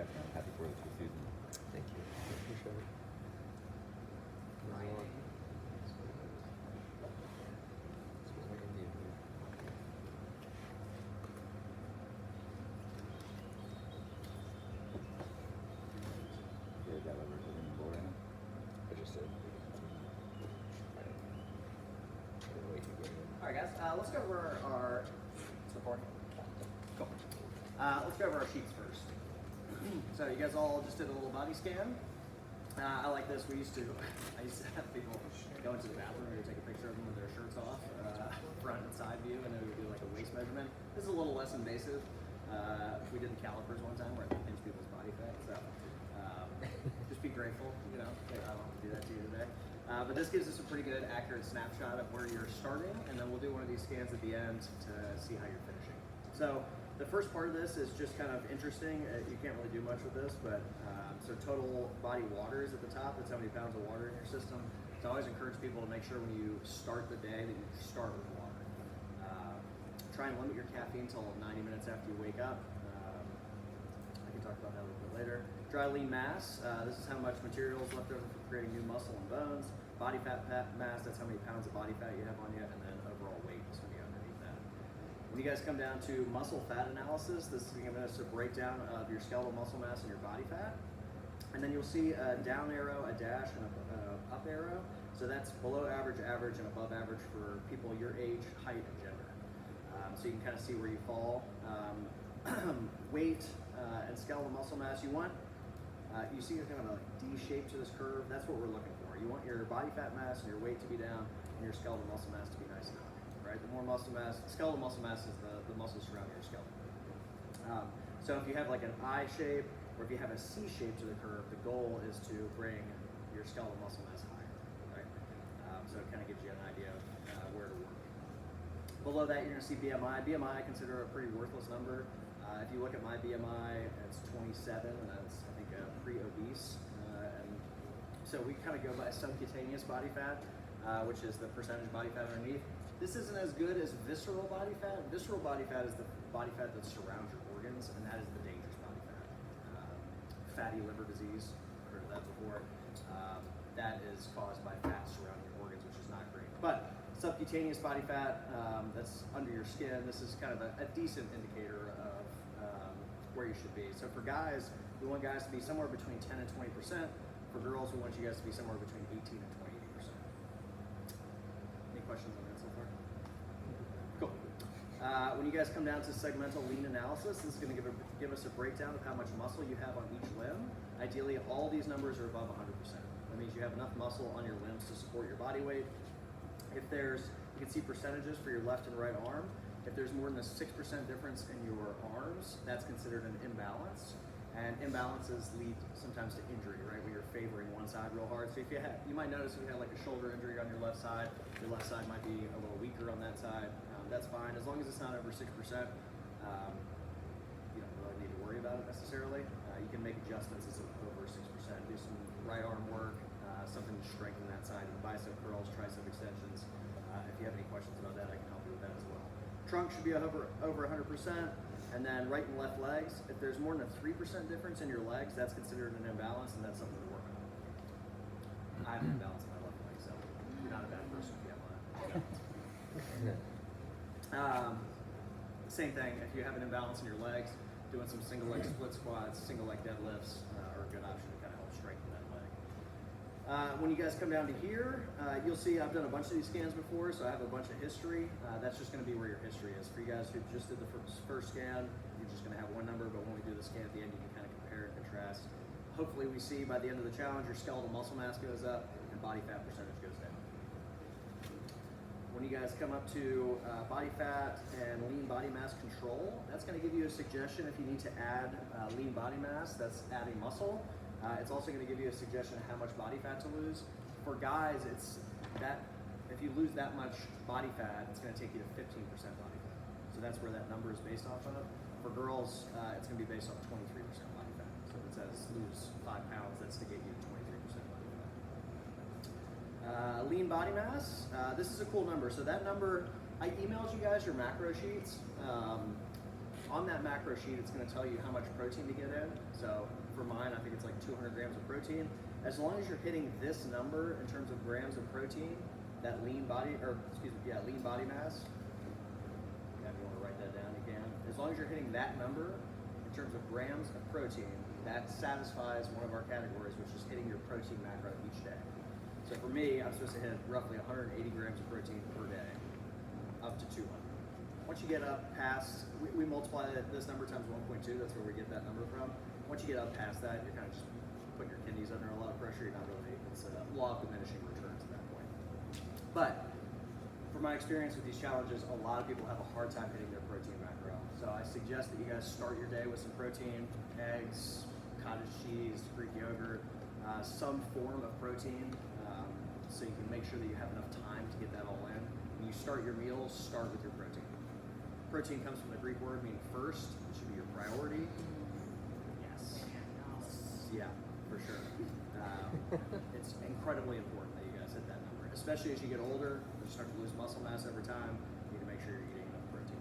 have, and happy 4th of the season. Thank you. Appreciate it. Yeah, that over in Florida. I just did. All right, guys. Let's go over our. It's recording. Cool. Let's go over our sheets first. So you guys all just did a little body scan. I like this. I used to have people go into the bathroom and take a picture of them with their shirts off, front and side view, and then we would do like a waist measurement. This is a little less invasive. We did the calipers one time where I pinch people's body fat. So just be grateful. You know, I don't have to do that to you today. But this gives us a pretty good, accurate snapshot of where you're starting, and then we'll do one of these scans at the end to see how you're finishing. So the first part of this is just kind of interesting. You can't really do much with this, but so total body water is at the top. That's how many pounds of water in your system. So I always encourage people to make sure when you start the day that you start with water. Try and limit your caffeine until 90 minutes after you wake up. I can talk about that a little bit later. Dry lean mass. This is how much material is left over for creating new muscle and bones. Body fat mass, that's how many pounds of body fat you have on you, and then overall weight is going to be underneath that. When you guys come down to muscle fat analysis, this is giving us a breakdown of your skeletal muscle mass and your body fat. And then you'll see a down arrow, a dash, and a up arrow. So that's below average, average, and above average for people your age, height, and gender. So you can kind of see where you fall. Weight and skeletal muscle mass, you want, you see kind of a D shape to this curve. That's what we're looking for. You want your body fat mass and your weight to be down, and your skeletal muscle mass to be nice and high, right? The more muscle mass, skeletal muscle mass is the muscle surrounding your skeleton. So if you have like an I shape, or if you have a C shape to the curve, the goal is to bring your skeletal muscle mass higher, right? So it kind of gives you an idea of where to work. Below that, you're gonna see BMI. BMI I consider a pretty worthless number. If you look at my BMI, it's 27, and that's, I think, pre-obese. And so we kind of go by subcutaneous body fat, which is the percentage body fat underneath. This isn't as good as visceral body fat. Visceral body fat is the body fat that surrounds your organs, and that is the dangerous body fat. Fatty liver disease, heard of that before. That is caused by fat surrounding your organs, which is not great. But subcutaneous body fat, that's under your skin. This is kind of a decent indicator of where you should be. So for guys, we want guys to be somewhere between 10 and 20%. For girls, we want you guys to be somewhere between 18 and 28%. Any questions on that so far? Cool. When you guys come down to segmental lean analysis, this is going to give us a breakdown of how much muscle you have on each limb. Ideally, all these numbers are above 100%. That means you have enough muscle on your limbs to support your body weight. If there's, you can see percentages for your left and right arm. If there's more than a 6% difference in your arms, that's considered an imbalance. And imbalances lead sometimes to injury, right? Where you're favoring one side real hard. So if you might notice if you had like a shoulder injury on your left side might be a little weaker on that side. That's fine, as long as it's not over 6%. You don't really need to worry about it necessarily. You can make adjustments as over 6%. Do some right arm work, something to strengthen that side, bicep curls, tricep extensions. If you have any questions about that, I can help you with that as well. Trunk should be over 100%, and then right and left legs. If there's more than a 3% difference in your legs, that's considered an imbalance, and that's something to work on. I have an imbalance in my left leg, so you're not a bad person if you have one. Same thing, if you have an imbalance in your legs, doing some single leg split squats, single leg deadlifts are a good option to kind of help strengthen that leg. When you guys come down to here, you'll see I've done a bunch of these scans before, so I have a bunch of history. That's just going to be where your history is. For you guys who just did the first scan, you're just going to have one number, but when we do the scan at the end, you can kind of compare and contrast. Hopefully we see by the end of the challenge, your skeletal muscle mass goes up and body fat percentage goes down. When you guys come up to body fat and lean body mass control, that's going to give you a suggestion if you need to add lean body mass, that's adding muscle. It's also going to give you a suggestion of how much body fat to lose. For guys, it's that if you lose that much body fat, it's going to take you to 15% body fat. So that's where that number is based off of. For girls, it's going to be based off 23% body fat. So if it says lose 5 pounds, that's to get you to 23% body fat. Lean body mass, this is a cool number. So that number, I emailed you guys your macro sheets on that macro sheet, it's going to tell you how much protein to get in. So for mine, I think it's like 200 grams of protein. As long as you're hitting this number in terms of grams of protein, that lean body mass. Yeah, if you want to write that down again. As long as you're hitting that number in terms of grams of protein, that satisfies one of our categories, which is hitting your protein macro each day. So for me, I'm supposed to hit roughly 180 grams of protein per day, up to 200. Once you get up past, we multiply this number times 1.2, that's where we get that number from. Once you get up past that, you're kind of just putting your kidneys under a lot of pressure. You're not really, it's a law of diminishing returns at that point. But from my experience with these challenges, a lot of people have a hard time hitting their protein macro. So I suggest that you guys start your day with some protein, eggs, cottage cheese, Greek yogurt, some form of protein, so you can make sure that you have enough time to get that all in. When you start your meals, start with your protein. Protein comes from the Greek word meaning first. It should be your priority. Yes. Yeah, for sure. It's incredibly important that you guys hit that number, especially as you get older. You start to lose muscle mass over time. You need to make sure you're eating enough protein.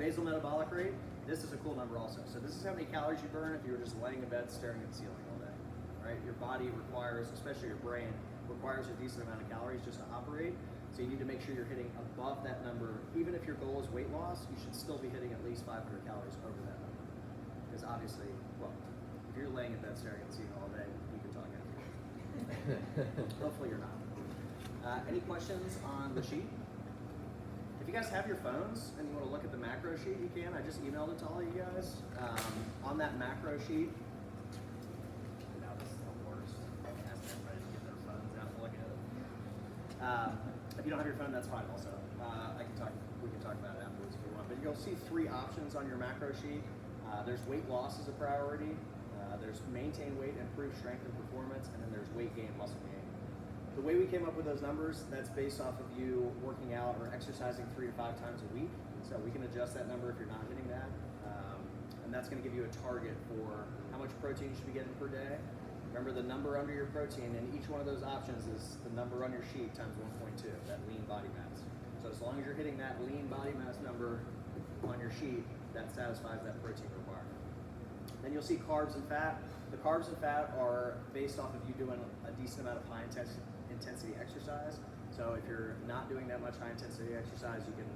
Basal metabolic rate. This is a cool number also. So this is how many calories you burn if you were just laying in bed staring at the ceiling all day. Right? Your body requires, especially your brain, requires a decent amount of calories just to operate. So you need to make sure you're hitting above that number. Even if your goal is weight loss, you should still be hitting at least 500 calories over that number. Because obviously, well, if you're laying in bed staring at the ceiling all day, you can talk after. Hopefully you're not. Any questions on the sheet? If you guys have your phones and you want to look at the macro sheet, you can. I just emailed it to all you guys. On that macro sheet, now this is the worst. Asking everybody to get their phones out and look at it. If you don't have your phone, that's fine also. We can talk about it afterwards if you want. But you'll see 3 options on your macro sheet. There's weight loss as a priority. There's maintain weight, improve strength and performance, and then there's weight gain, muscle gain. The way we came up with those numbers, that's based off of you working out or exercising 3 to 5 times a week. So we can adjust that number if you're not hitting that. And that's going to give you a target for how much protein you should be getting per day. Remember the number under your protein, and each one of those options is the number on your sheet times 1.2, that lean body mass. So as long as you're hitting that lean body mass number on your sheet, that satisfies that protein requirement. Then you'll see carbs and fat. The carbs and fat are based off of you doing a decent amount of high intensity exercise. So if you're not doing that much high intensity exercise, you can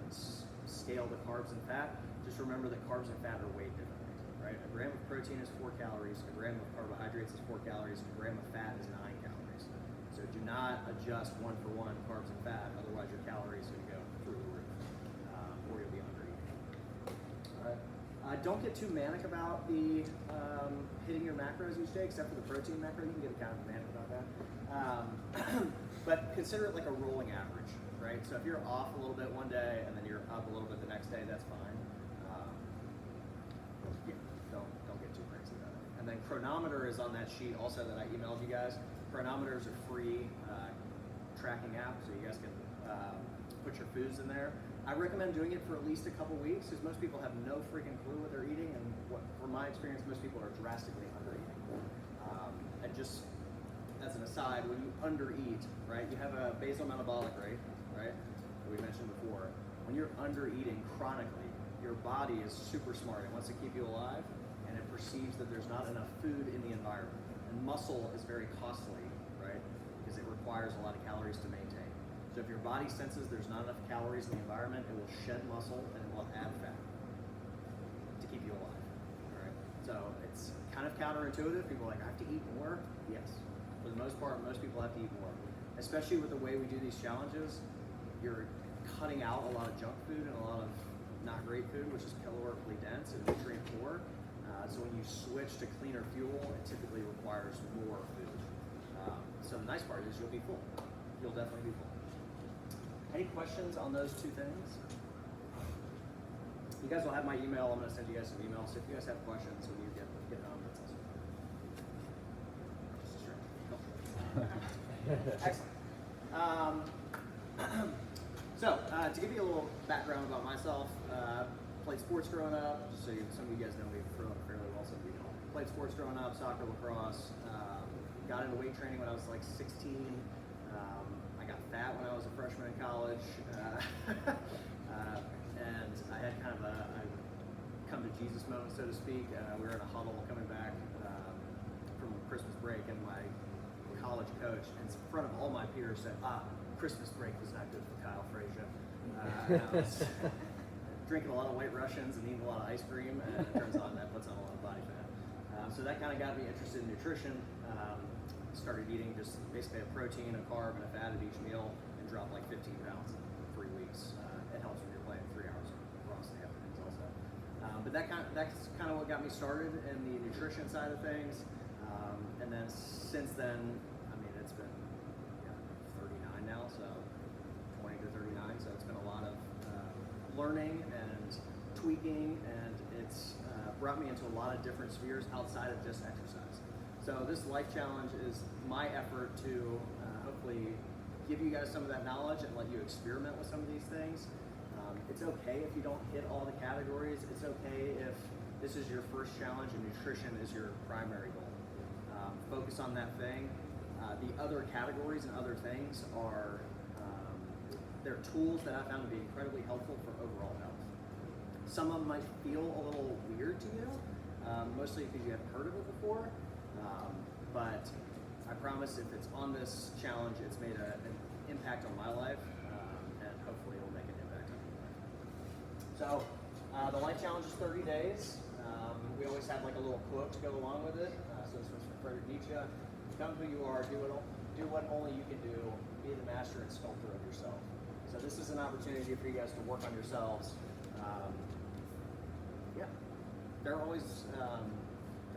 scale the carbs and fat. Just remember that carbs and fat are weighed differently, right? A gram of protein is 4 calories, a gram of carbohydrates is 4 calories, a gram of fat is 9 calories. So do not adjust 1 for 1 carbs and fat, otherwise your calories are going to go through the roof, or you'll be under eating. All right. Don't get too manic about the hitting your macros each day, except for the protein macro. You can get kind of manic about that. But consider it like a rolling average, right? So if you're off a little bit one day and then you're up a little bit the next day, that's fine. Don't get too crazy about it. And then Chronometer is on that sheet also that I emailed you guys. Chronometer is a free tracking app, so you guys can put your foods in there. I recommend doing it for at least a couple weeks, because most people have no freaking clue what they're eating, and from my experience, most people are drastically under eating. And just as an aside, when you under eat, right, you have a basal metabolic rate, right, that we mentioned before. When you're under eating chronically, your body is super smart. It wants to keep you alive, and it perceives that there's not enough food in the environment. And muscle is very costly, right, because it requires a lot of calories to maintain. So if your body senses there's not enough calories in the environment, it will shed muscle and it will add fat to keep you alive. All right. So it's kind of counterintuitive. People are like, I have to eat more. Yes. For the most part, most people have to eat more. Especially with the way we do these challenges, you're cutting out a lot of junk food and a lot of not great food, which is calorically dense and nutrient poor. So when you switch to cleaner fuel, it typically requires more food. So the nice part is you'll be full. You'll definitely be full. Any questions on those 2 things? You guys will have my email. I'm going to send you guys some emails. So if you guys have questions when you get home, that's awesome. Just a stretch. Cool. Excellent. So to give you a little background about myself, played sports growing up. Just so some of you guys know me fairly well. Some of you don't. Played sports growing up, soccer, lacrosse. Got into weight training when I was like 16. I got fat when I was a freshman in college, and I had kind of a come to Jesus moment, so to speak. We were in a huddle coming back from Christmas break, and my college coach, in front of all my peers, said, Christmas break was not good for Kyle Frazier. And I was drinking a lot of White Russians and eating a lot of ice cream, and it turns out that puts on a lot of body fat. So that kind of got me interested in nutrition. Started eating just basically a protein, a carb, and a fat at each meal, and dropped like 15 pounds in 3 weeks. It helps when you're playing 3 hours across the afternoons also. But that's kind of what got me started in the nutrition side of things. And then since then, I mean, it's been 39 now, so 20 to 39. So it's been a lot of learning and tweaking, and it's brought me into a lot of different spheres outside of just exercise. So this life challenge is my effort to hopefully give you guys some of that knowledge and let you experiment with some of these things. It's okay if you don't hit all the categories. It's okay if this is your first challenge and nutrition is your primary goal. Focus on that thing. The other categories and other things are they're tools that I found to be incredibly helpful for overall health. Some of them might feel a little weird to you, mostly because you haven't heard of it before. But I promise if it's on this challenge, it's made an impact on my life, and hopefully it'll make an impact on your life. So the life challenge is 30 days. We always have like a little quote to go along with it. So this was from Friedrich Nietzsche. Become who you are, do what only you can do, be the master and sculptor of yourself. So this is an opportunity for you guys to work on yourselves. They're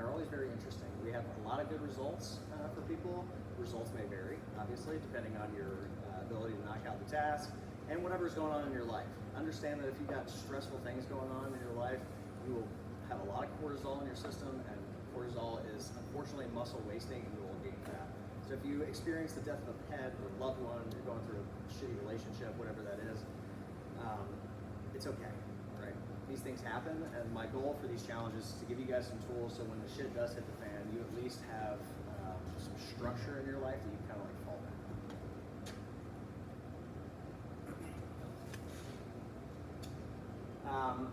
always very interesting. We have a lot of good results for people. Results may vary, obviously, depending on your ability to knock out the task and whatever's going on in your life. Understand that if you've got stressful things going on in your life, you will have a lot of cortisol in your system, and cortisol is unfortunately muscle wasting, and you will gain fat. So if you experience the death of a pet or a loved one, you're going through a shitty relationship, whatever that is, it's okay, right? These things happen, and my goal for these challenges is to give you guys some tools so when the shit does hit the fan, you at least have some structure in your life that you kind of like fall back on.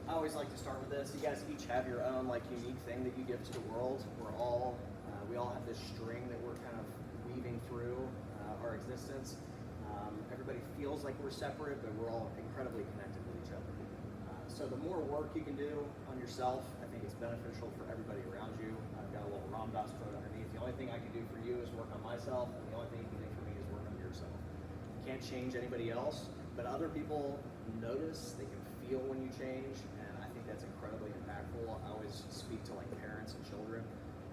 I always like to start with this. You guys each have your own like unique thing that you give to the world. We all have this string that we're kind of weaving through our existence. Everybody feels like we're separate, but we're all incredibly connected with each other. So the more work you can do on yourself, I think it's beneficial for everybody around you. I've got a little Ram Dass quote underneath. The only thing I can do for you is work on myself, and the only thing you can do for me is work on yourself. You can't change anybody else, but other people notice, they can feel when you change, and I think that's incredibly impactful. I always speak to like parents and children.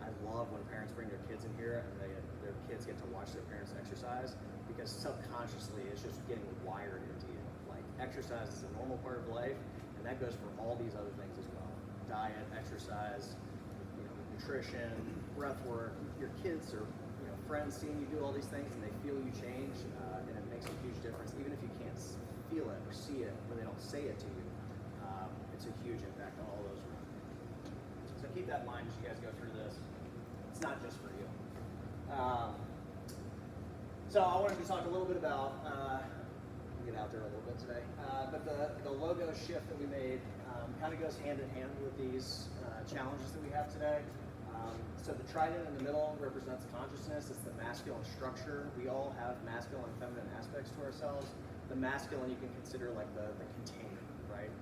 I love when parents bring their kids in here and their kids get to watch their parents exercise, because subconsciously it's just getting wired into you. Like exercise is a normal part of life, and that goes for all these other things as well. Diet, exercise, nutrition, breath work. Your kids or friends seeing you do all these things and they feel you change, and it makes a huge difference. Even if you can't feel it or see it when they don't say it to you, it's a huge impact on all those around you. So keep that in mind as you guys go through this. It's not just for you. So I wanted to talk a little bit about, get out there a little bit today, but the logo shift that we made kind of goes hand in hand with these challenges that we have today. So the trident in the middle represents consciousness. It's the masculine structure. We all have masculine and feminine aspects to ourselves. The masculine you can consider like the container, right?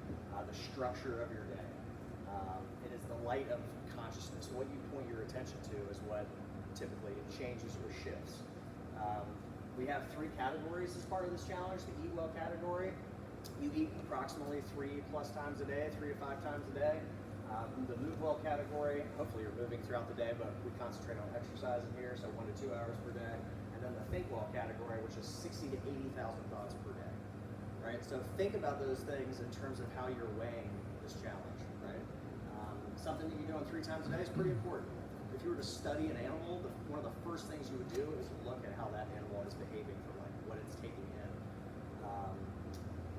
The structure of your day. It is the light of consciousness. What you point your attention to is what typically changes or shifts. We have 3 categories as part of this challenge. The Eat Well category, you eat approximately 3+ times a day, 3 to 5 times a day. The Move Well category, hopefully you're moving throughout the day, but we concentrate on exercise in here, so 1 to 2 hours per day. And then the Think Well category, which is 60 to 80,000 thoughts per day, right? So think about those things in terms of how you're weighing this challenge, right? Something that you're doing 3 times a day is pretty important. If you were to study an animal, one of the first things you would do is look at how that animal is behaving for like what it's taking in.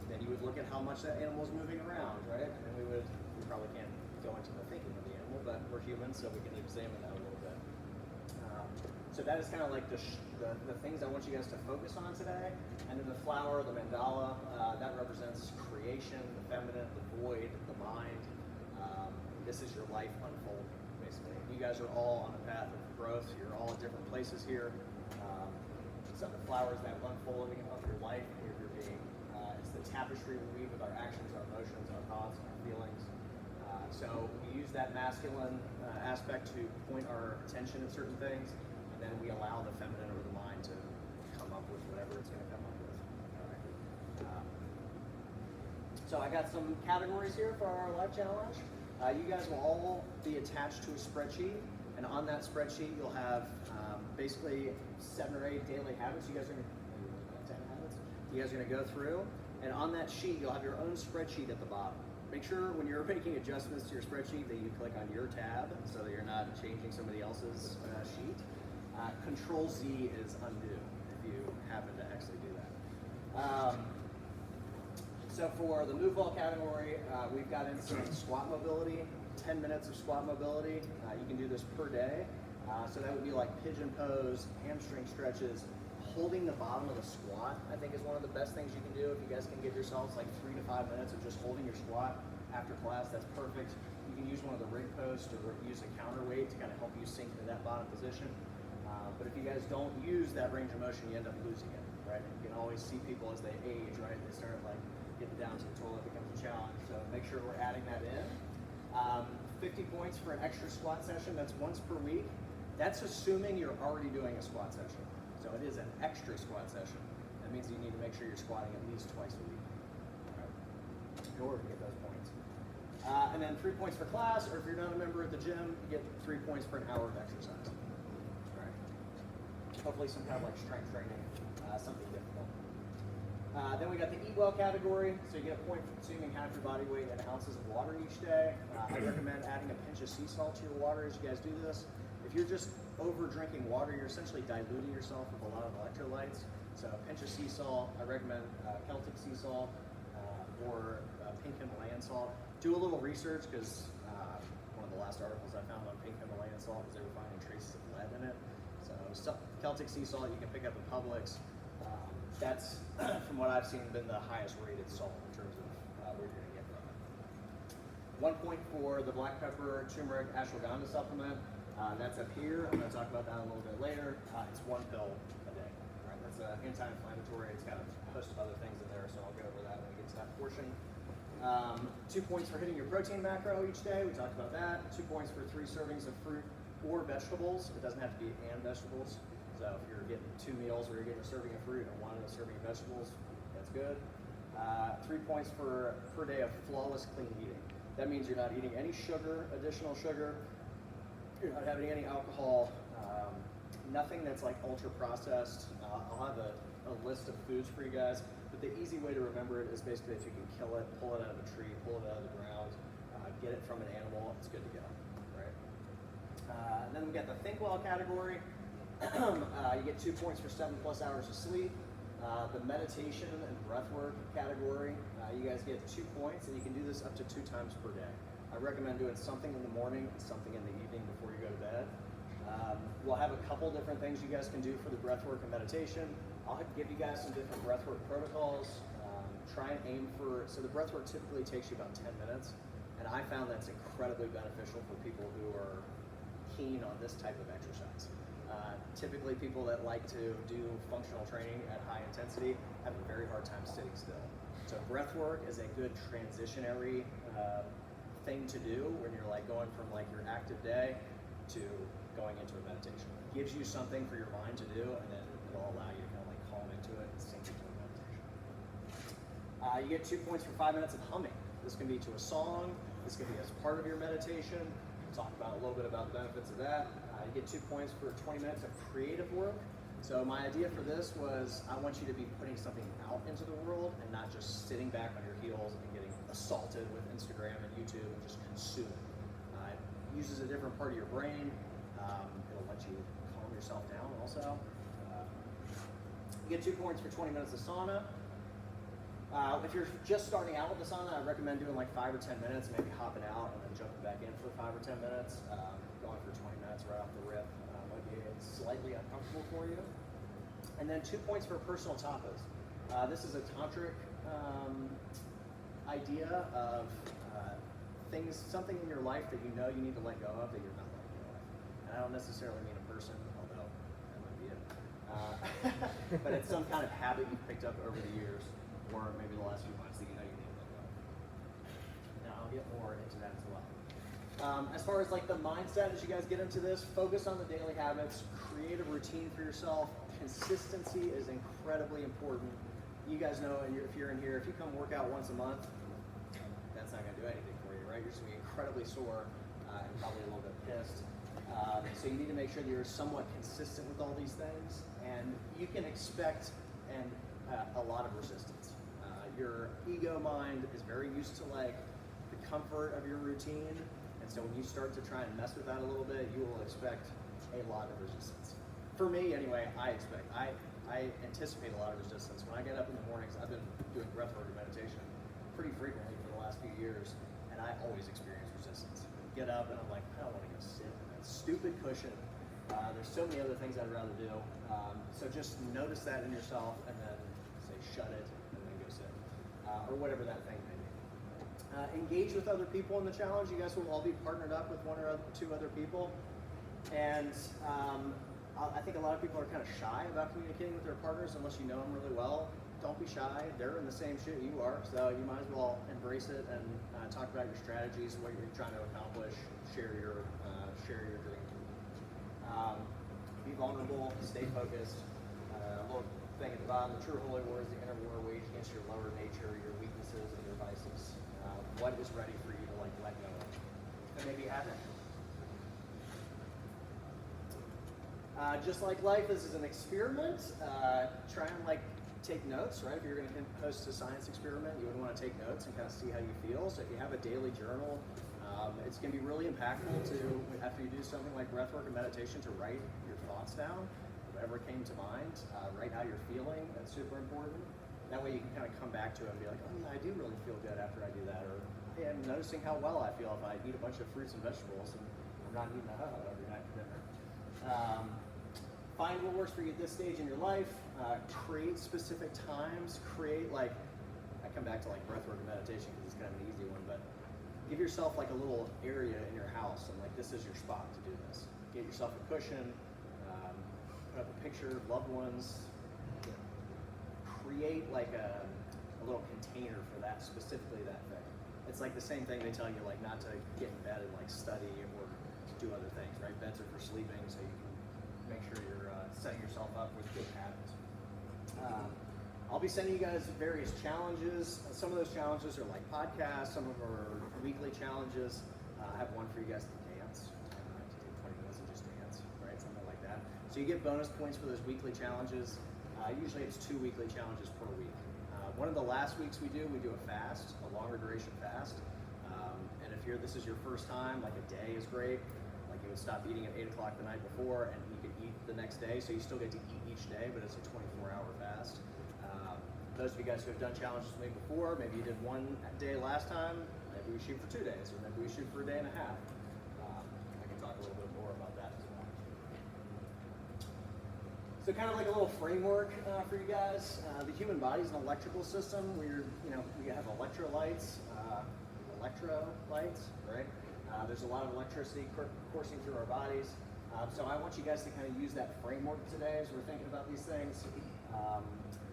Then you would look at how much that animal is moving around, right? And then we probably can't go into the thinking of the animal, but we're humans, so we can examine that a little bit. So that is kind of like the things I want you guys to focus on today. And then the flower, the mandala, that represents creation, the feminine, the void, the mind. This is your life unfolding, basically. You guys are all on a path of growth. You're all at different places here. So the flower is that unfolding of your life, of your being. It's the tapestry we weave with our actions, our emotions, our thoughts, our feelings. So we use that masculine aspect to point our attention at certain things, and then we allow the feminine or the mind to come up with whatever it's going to come up with. All right. So I got some categories here for our life challenge. You guys will all be attached to a spreadsheet, and on that spreadsheet you'll have basically 7 or 8 daily habits. You guys are going to 10 habits. You guys are going to go through, and on that sheet you'll have your own spreadsheet at the bottom. Make sure when you're making adjustments to your spreadsheet that you click on your tab so that you're not changing somebody else's sheet. Control Z is undo if you happen to actually do that. So for the move ball category, we've got in some squat mobility, 10 minutes of squat mobility. You can do this per day. So that would be like pigeon pose, hamstring stretches. Holding the bottom of the squat, I think, is one of the best things you can do. If you guys can give yourselves like 3 to 5 minutes of just holding your squat after class, that's perfect. You can use one of the rig posts or use a counterweight to kind of help you sink to that bottom position. But if you guys don't use that range of motion, you end up losing it, right? You can always see people as they age, right? They start like getting down to the toilet becomes a challenge. So make sure we're adding that in. 50 points for an extra squat session. That's once per week. That's assuming you're already doing a squat session. So it is an extra squat session. That means you need to make sure you're squatting at least twice a week, right, in order to get those points. And then 3 points for class, or if you're not a member at the gym, you get 3 points for an hour of exercise. All right. Hopefully some kind of like strength training, something difficult. Then we got the eat well category. So you get a point for consuming half your body weight in ounces of water each day. I recommend adding a pinch of sea salt to your water as you guys do this. If you're just over drinking water, you're essentially diluting yourself with a lot of electrolytes. So a pinch of sea salt, I recommend Celtic sea salt or pink Himalayan salt. Do a little research because one of the last articles I found on pink Himalayan salt was they were finding traces of lead in it. So Celtic sea salt you can pick up in Publix. That's, from what I've seen, been the highest rated salt in terms of where you're going to get from it. 1 point for the black pepper, turmeric, ashwagandha supplement. That's up here. I'm going to talk about that a little bit later. It's 1 pill a day. Right? That's anti-inflammatory. It's got a host of other things in there, so I'll go over that when we get to that portion. 2 points for hitting your protein macro each day. We talked about that. 2 points for 3 servings of fruit or vegetables. It doesn't have to be and vegetables. So if you're getting 2 meals where you're getting a serving of fruit and 1 serving of vegetables, that's good. 3 points for per day of flawless clean eating. That means you're not eating any sugar, additional sugar. You're not having any alcohol, nothing that's like ultra processed. I'll have a list of foods for you guys, but the easy way to remember it is basically if you can kill it, pull it out of a tree, pull it out of the ground, get it from an animal, it's good to go, right? And then we got the think well category. You get 2 points for 7+ hours of sleep. The meditation and breath work category, you guys get 2 points, and you can do this up to 2 times per day. I recommend doing something in the morning and something in the evening before you go to bed. We'll have a couple different things you guys can do for the breath work and meditation. I'll give you guys some different breath work protocols. Try and aim for, so the breath work typically takes you about 10 minutes, and I found that's incredibly beneficial for people who are keen on this type of exercise. Typically people that like to do functional training at high intensity have a very hard time sitting still. So breath work is a good transitionary thing to do when you're like going from like your active day to going into a meditation. It gives you something for your mind to do, and then it'll allow you to kind of like calm into it and sink into a meditation. You get 2 points for 5 minutes of humming. This can be to a song, this can be as part of your meditation. We'll talk about a little bit about the benefits of that. You get 2 points for 20 minutes of creative work. So my idea for this was I want you to be putting something out into the world and not just sitting back on your heels and getting assaulted with Instagram and YouTube and just consuming. It uses a different part of your brain. It'll let you calm yourself down also. You get 2 points for 20 minutes of sauna. If you're just starting out with the sauna, I recommend doing like 5 or 10 minutes, maybe hopping out and then jumping back in for 5 or 10 minutes. Going for 20 minutes right off the rip might be slightly uncomfortable for you. And then 2 points for personal tapas. This is a tantric idea of something in your life that you know you need to let go of that you're not letting go of. And I don't necessarily mean a person, although that might be it. But it's some kind of habit you've picked up over the years, or maybe the last few months that you know you need to let go of. Now I'll get more into that as well. As far as like the mindset, as you guys get into this, focus on the daily habits, create a routine for yourself. Consistency is incredibly important. You guys know, if you're in here, if you come work out once a month, that's not going to do anything for you, right? You're just going to be incredibly sore and probably a little bit pissed. So you need to make sure that you're somewhat consistent with all these things, and you can expect a lot of resistance. Your ego mind is very used to like the comfort of your routine, and so when you start to try and mess with that a little bit, you will expect a lot of resistance. For me, anyway, I anticipate a lot of resistance. When I get up in the mornings, I've been doing breathwork and meditation pretty frequently for the last few years, and I always experience resistance. I get up and I'm like, I don't want to go sit in that stupid cushion. There's so many other things I'd rather do. So just notice that in yourself and then say, shut it, and then go sit, or whatever that thing may be. Engage with other people in the challenge. You guys will all be partnered up with one or two other people. And I think a lot of people are kind of shy about communicating with their partners unless you know them really well. Don't be shy. They're in the same shit you are, so you might as well embrace it and talk about your strategies, what you're trying to accomplish, share your dream. Be vulnerable, stay focused. A little thing at the bottom: the true holy war is the inner war waged against your lower nature, your weaknesses, and your vices. What is ready for you to like let go of and maybe have it. Just like life, this is an experiment. Try and like take notes, right? If you're going to host a science experiment, you would want to take notes and kind of see how you feel. So if you have a daily journal, it's going to be really impactful to, after you do something like breathwork and meditation, to write your thoughts down, whatever came to mind, write how you're feeling. That's super important. That way you can kind of come back to it and be like, oh yeah, I do really feel good after I do that. Or hey, I'm noticing how well I feel if I eat a bunch of fruits and vegetables and I'm not eating a hot every night for dinner. Find what works for you at this stage in your life. Create specific times. Create like, I come back to like breathwork and meditation because it's kind of an easy one, but give yourself like a little area in your house and like this is your spot to do this. Get yourself a cushion, put up a picture of loved ones. Create like a little container for that, specifically that thing. It's like the same thing they tell you like not to get in bed and like study or do other things, right? Beds are for sleeping, so you can make sure you're setting yourself up with good habits. I'll be sending you guys various challenges. Some of those challenges are like podcasts, some of them are weekly challenges. I have one for you guys to dance. To take 20 minutes and just dance, right? Something like that. So you get bonus points for those weekly challenges. Usually it's 2 weekly challenges per week. One of the last weeks we do a fast, a longer duration fast. And if this is your first time, like a day is great. Like you would stop eating at 8 o'clock the night before and you could eat the next day. So you still get to eat each day, but it's a 24-hour fast. Those of you guys who have done challenges with me before, maybe you did 1 day last time, maybe we shoot for 2 days, or maybe we shoot for a day and a half. I can talk a little bit more about that as well. So kind of like a little framework for you guys. The human body is an electrical system. We have electrolytes, right? There's a lot of electricity coursing through our bodies. So I want you guys to kind of use that framework today as we're thinking about these things.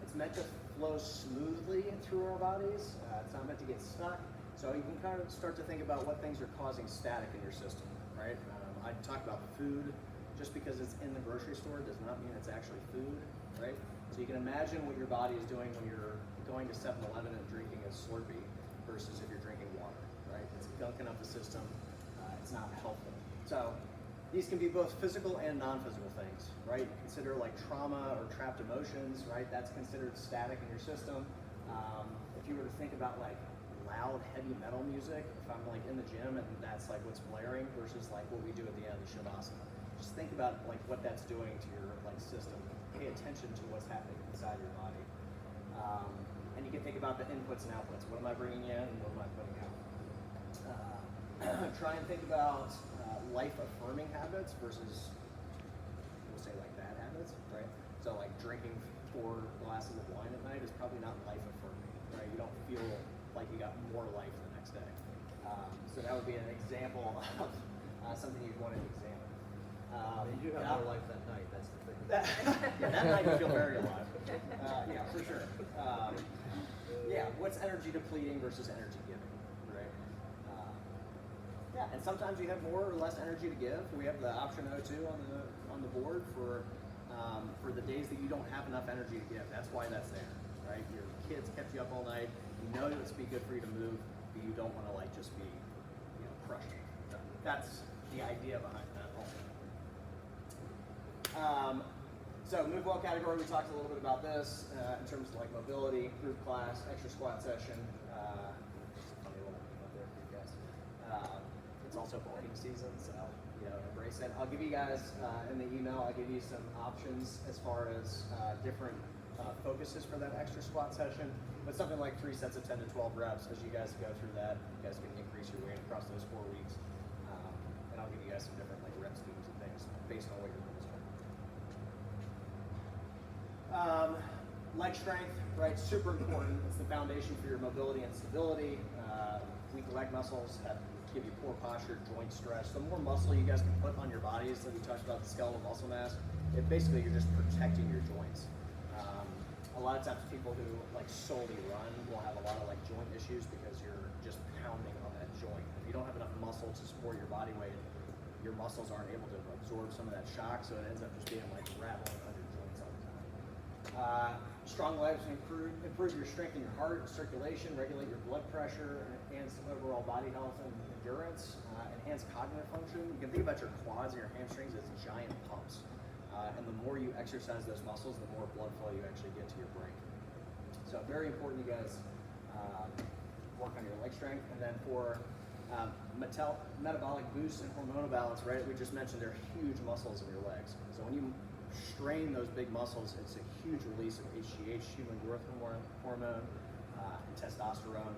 It's meant to flow smoothly through our bodies. It's not meant to get stuck. So you can kind of start to think about what things are causing static in your system, right? I talk about food. Just because it's in the grocery store does not mean it's actually food, right? So you can imagine what your body is doing when you're going to 7-Eleven and drinking a Slurpee versus if you're drinking water, right? It's gunking up the system. It's not helpful. So these can be both physical and non-physical things, right? Consider like trauma or trapped emotions, right? That's considered static in your system. If you were to think about like loud heavy metal music, if I'm like in the gym and that's like what's blaring versus like what we do at the end of Shavasana, just think about like what that's doing to your like system. Pay attention to what's happening inside your body. And you can think about the inputs and outputs. What am I bringing in and what am I putting out? Try and think about life-affirming habits versus, we'll say, say like bad habits, right? So like drinking 4 glasses of wine at night is probably not life affirming, right? You don't feel like you got more life the next day. So that would be an example of something you'd want to examine. You do have more life that night, that's the thing. That night you feel very alive. Yeah, for sure. Yeah, what's energy depleting versus energy giving, right? Yeah, and sometimes you have more or less energy to give. We have the option O2 on the board for the days that you don't have enough energy to give. That's why that's there, right? Your kids kept you up all night. You know that it's be good for you to move, but you don't want to like just be, crushed. So that's the idea behind that also. So move well category, we talked a little bit about this in terms of like mobility, group class, extra squat session. Funny little thing up there for you guys. It's also bulking season, so embrace it. I'll give you guys in the email. I'll give you some options as far as different focuses for that extra squat session. But something like 3 sets of 10 to 12 reps. As you guys go through that, you guys can increase your weight across those 4 weeks. And I'll give you guys some different like rep schemes and things based on what your goals are. Leg strength, right? Super important. It's the foundation for your mobility and stability. Weak leg muscles give you poor posture, joint stress. The more muscle you guys can put on your bodies, like we talked about the skeletal muscle mass, basically you're just protecting your joints. A lot of times people who like solely run will have a lot of like joint issues because you're just pounding on that joint. If you don't have enough muscle to support your body weight, your muscles aren't able to absorb some of that shock, so it ends up just being like rattling under joints all the time. Strong legs improve your strength in your heart, circulation, regulate your blood pressure, enhance overall body health and endurance, enhance cognitive function. You can think about your quads and your hamstrings as giant pumps. And the more you exercise those muscles, the more blood flow you actually get to your brain. So very important you guys work on your leg strength. And then for metabolic boost and hormonal balance, right, we just mentioned they're huge muscles in your legs. So when you strain those big muscles, it's a huge release of HGH, human growth hormone, and testosterone.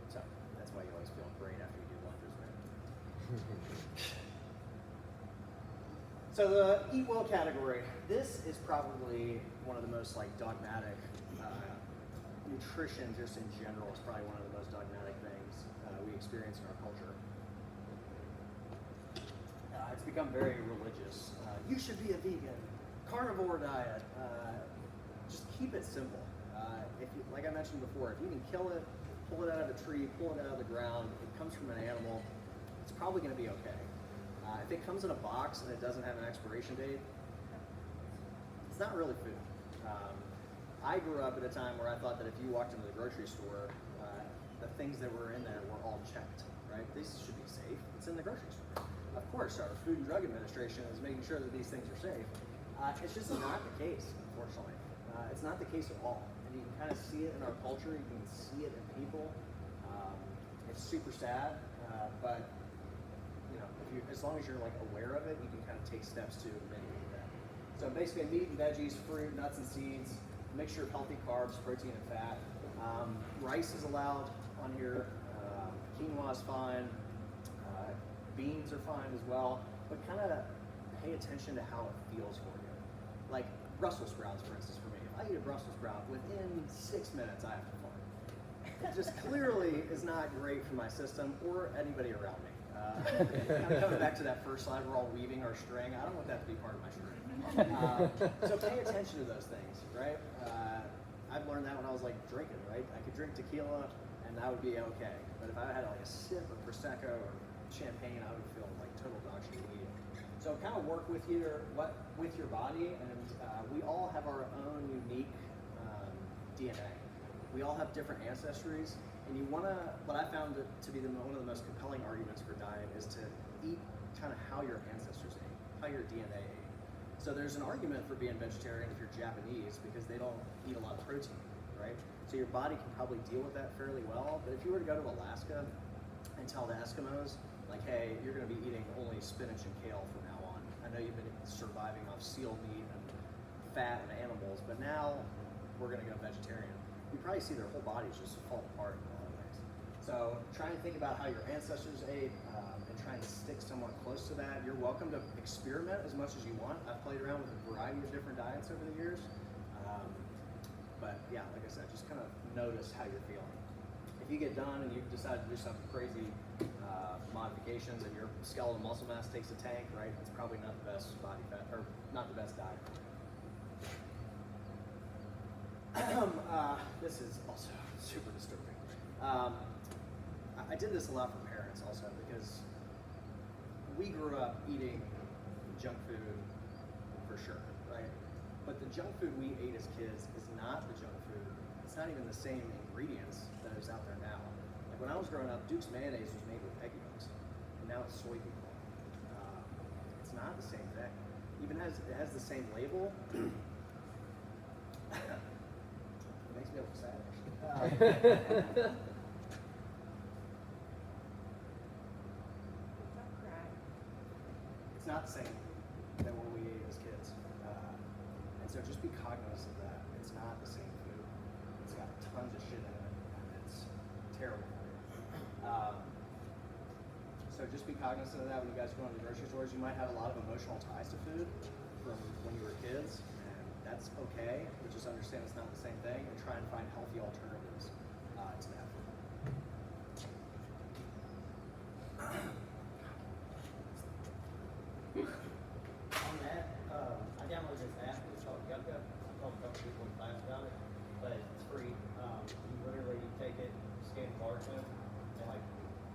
So that's why you always feel great after you do lunges, right? So the eat well category, this is probably one of the most like dogmatic, nutrition just in general is probably one of the most dogmatic things we experience in our culture. It's become very religious. You should be a vegan, carnivore diet. Just keep it simple. Like I mentioned before, if you can kill it, pull it out of a tree, pull it out of the ground, it comes from an animal, it's probably gonna be okay. If it comes in a box and it doesn't have an expiration date, it's not really food. I grew up at a time where I thought that if you walked into the grocery store, the things that were in there were all checked, right? These should be safe. It's in the grocery store. Of course, our Food and Drug Administration is making sure that these things are safe. It's just not the case, unfortunately. It's not the case at all. And you can kind of see it in our culture. You can see it in people. It's super sad, but as long as you're like aware of it, you can kind of take steps to mitigate that. So basically meat and veggies, fruit, nuts and seeds, mixture of healthy carbs, protein and fat. Rice is allowed on here, quinoa is fine, beans are fine as well, but kind of pay attention to how it feels for you. Like Brussels sprouts, for instance, for me. If I eat a Brussels sprout, within 6 minutes I have to fart. It just clearly is not great for my system or anybody around me. I'm coming back to that first slide, we're all weaving our string. I don't want that to be part of my string. So pay attention to those things, right? I've learned that when I was like drinking, right? I could drink tequila and that would be okay. But if I had like a sip of Prosecco or champagne, I would feel like total dog shit immediately. So kind of work with your body, and we all have our own unique DNA. We all have different ancestries. And you want to, what I found to be one of the most compelling arguments for diet is to eat kind of how your ancestors ate, how your DNA ate. So there's an argument for being vegetarian if you're Japanese because they don't eat a lot of protein, right? So your body can probably deal with that fairly well. But if you were to go to Alaska and tell the Eskimos, like, hey, you're going to be eating only spinach and kale from now on. I know you've been surviving off seal meat and fat and animals, but now we're going to go vegetarian. You probably see their whole bodies just fall apart in a lot of ways. So try and think about how your ancestors ate and try and stick somewhat come close to that. You're welcome to experiment as much as you want. I've played around with a variety of different diets over the years. But yeah, like I said, just kind of notice how you're feeling. If you get done and you decide to do some crazy modifications and your skeletal muscle mass takes a tank, right? It's probably not the best body fat, or not the best diet. This is also super disturbing. I did this a lot for parents also because we grew up eating junk food for sure, right? But the junk food we ate as kids is not the junk food. It's not even the same ingredients that is out there now. Like when I was growing up, Duke's mayonnaise was made with egg yolks, and now it's soybean oil. It's not the same thing. It has the same label. It makes me a little sad, actually. It's not the same than what we ate as kids. And so just be cognizant of that. It's not the same food. It's got tons of shit in it, and it's terrible for you. So just be cognizant of that when you guys go into the grocery stores. You might have a lot of emotional ties to food from when you were kids, and that's okay. But just understand it's not the same thing, and try and find healthy alternatives to that food. On that, I downloaded this app. It's called Yucca. I told a couple people in class about it, but it's free. You literally take it, scan the barcode, and like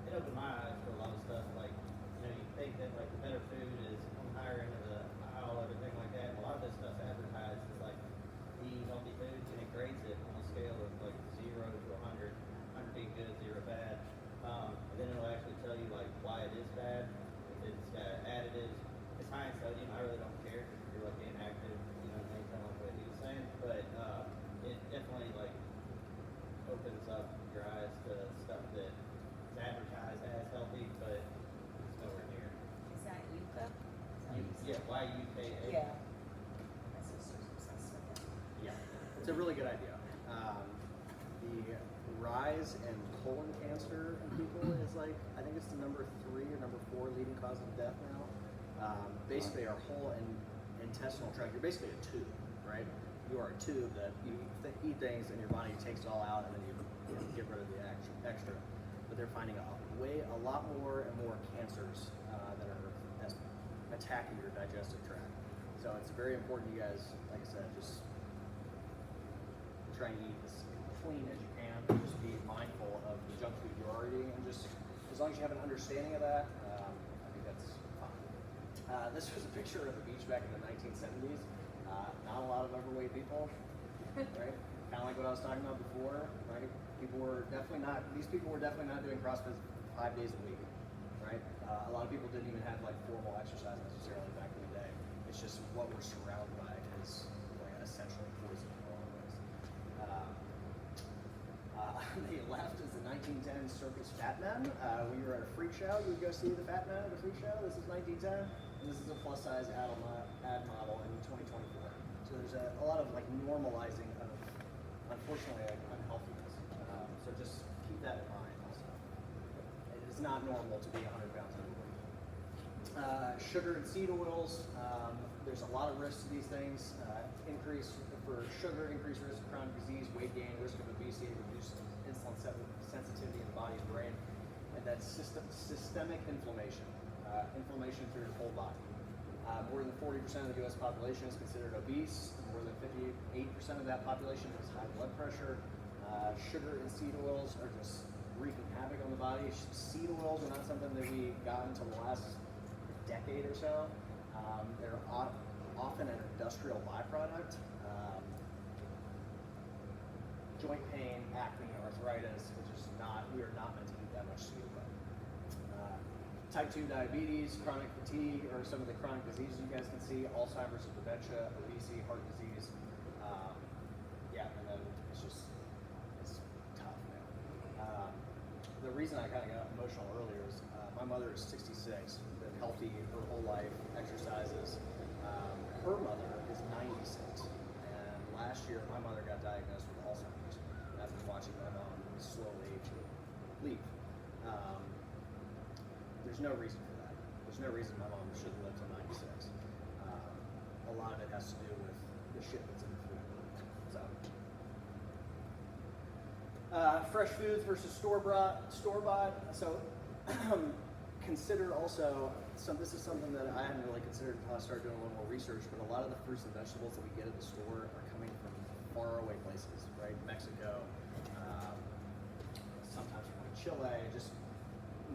it opened my eyes to a lot of stuff. Like you think that like the better food is on the higher end of the aisle, everything like that. And a lot of this stuff's advertised as like the healthy foods, and it grades it on a scale of like 0 to 100, 100 being good, 0 bad. And then it'll actually tell you like why it is bad. If it's got additives. It's high in sodium. I really don't care if you're like inactive, you know, kind of like what he was saying. But it definitely like opens up your eyes to stuff that is advertised as healthy, but it's nowhere near. Is that Yucca? Yeah, YUKA. Yeah. My sister's obsessed with it. Yeah, it's a really good idea. The rise in colon cancer in people is like, I think it's the number 3 or number 4 leading cause of death now. Basically, our whole intestinal tract, you're basically a tube, right? You are a tube that you eat things and your body takes it all out and then you get rid of the extra. But they're finding a lot more and more cancers that are attacking your digestive tract. So it's very important you guys, like I said, just try and eat as clean as you can. Just be mindful of the junk food you're already eating, and just as long as you have an understanding of that, I think that's fine. This was a picture of the beach back in the 1970s. Not a lot of overweight people, right? Kind of like what I was talking about before, right? These people were definitely not doing CrossFit 5 days a week, right? A lot of people didn't even have like formal exercise necessarily back in the day. It's just what we're surrounded by is like essentially poison in a lot of ways. The left is the 1910 Circus Fat Men. When you were at a freak show, you would go see the Fat Men at a freak show. This is 1910, and this is a plus size ad model in 2024. So there's a lot of like normalizing of, unfortunately, like unhealthiness. So just keep that in mind also. It is not normal to be 100 pounds overweight. Sugar and seed oils, there's a lot of risks to these things. Increased risk of chronic disease, weight gain, risk of obesity, reduced insulin sensitivity in the body and brain, and that's systemic inflammation, inflammation through your whole body. More than 40% of the U.S. population is considered obese. More than 58% of that population has high blood pressure. Sugar and seed oils are just wreaking havoc on the body. Seed oils are not something that we got until the last decade or so. They're often an industrial byproduct. Joint pain, acne, arthritis, we are not meant to eat that much seed oil. Type 2 diabetes, chronic fatigue, or some of the chronic diseases you guys can see, Alzheimer's and dementia, obesity, heart disease. And then it's tough, man. The reason I kind of got emotional earlier is my mother is 66, been healthy her whole life, exercises. Her mother is 96, and last year my mother got diagnosed with Alzheimer's after watching my mom slowly leave. There's no reason for that. There's no reason my mom shouldn't live to 96. A lot of it has to do with the shit that's in the food. So, fresh foods versus store bought. So, consider also. This is something that I hadn't really considered until I started doing a little more research. But a lot of the fruits and vegetables that we get at the store are coming from far away places, right? Mexico, sometimes from like Chile, just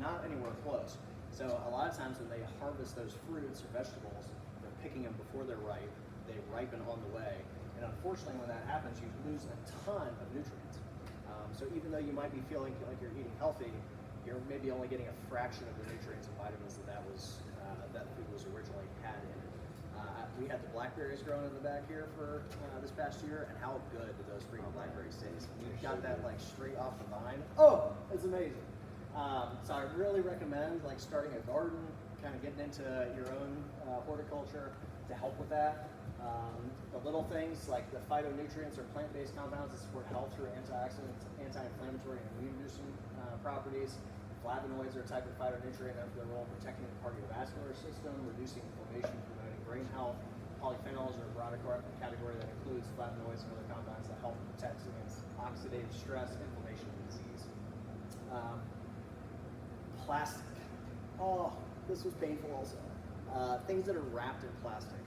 not anywhere close. So a lot of times when they harvest those fruits or vegetables, they're picking them before they're ripe. They ripen on the way, and unfortunately, when that happens, you lose a ton of nutrients. So even though you might be feeling like you're eating healthy, you're maybe only getting a fraction of the nutrients and vitamins that food was originally had in it. We had the blackberries growing in the back here for this past year, and how good did those freaking blackberries taste? We got that like straight off the vine. Oh, it's amazing. So I really recommend like starting a garden, kind of getting into your own horticulture to help with that. The little things like the phytonutrients or plant-based compounds that support health through antioxidants, anti-inflammatory, and immune-boosting properties. Flavonoids are a type of phytonutrient that have their role in protecting the cardiovascular system, reducing inflammation, promoting brain health. Polyphenols are a broader category that includes flavonoids and other compounds that help protect against oxidative stress, inflammation, and disease. Plastic. Oh, this was painful also. Things that are wrapped in plastic,